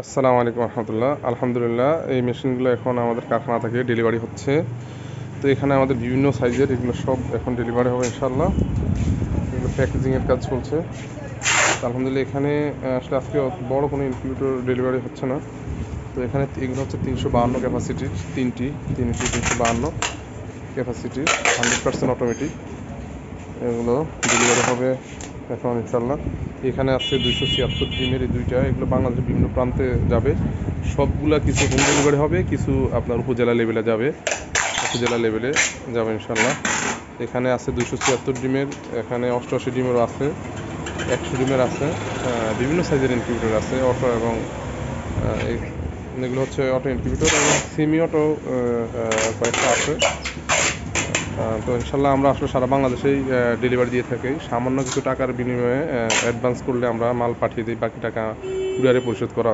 আসসালামু আলাইকুম রহমতুল্লাহ। আলহামদুলিল্লাহ, এই মেশিনগুলো এখন আমাদের কারখানা থেকে ডেলিভারি হচ্ছে। তো এখানে আমাদের বিভিন্ন সাইজের এগুলো সব এখন ডেলিভারি হবে ইনশাল্লাহ। এগুলো প্যাকেজিংয়ের কাজ চলছে। তো আলহামদুলিল্লাহ এখানে আসলে আজকে বড় কোনো ইনকিউবেটর ডেলিভারি হচ্ছে না। তো এখানে এগুলো হচ্ছে 352 ক্যাপাসিটির তিনটি 352 ক্যাপাসিটির 100% অটোমেটিক। এগুলো ডেলিভারি হবে এখন ইনশাল্লাহ। এখানে আছে 276 ডিমের এই দুইটা, এগুলো বাংলাদেশের বিভিন্ন প্রান্তে যাবে। সবগুলা কিছু হোম ডেলিভারি হবে, কিছু আপনার উপজেলা লেভেলে যাবে, ইনশাল্লাহ। এখানে আছে 276 ডিমের, এখানে 88 ডিমেরও আছে, 100 ডিমের আছে, বিভিন্ন সাইজের ইনকিউবেটর আছে অটো এবং এগুলো হচ্ছে অটো ইনকিউবেটর এবং সেমি অটো কয়েকটা আছে। তো ইনশাল্লাহ আমরা আসলে সারা বাংলাদেশেই ডেলিভারি দিয়ে থাকি। সামান্য কিছু টাকার বিনিময়ে অ্যাডভান্স করলে আমরা মাল পাঠিয়ে দিই, বাকি টাকা কুরিয়ারে পরিশোধ করা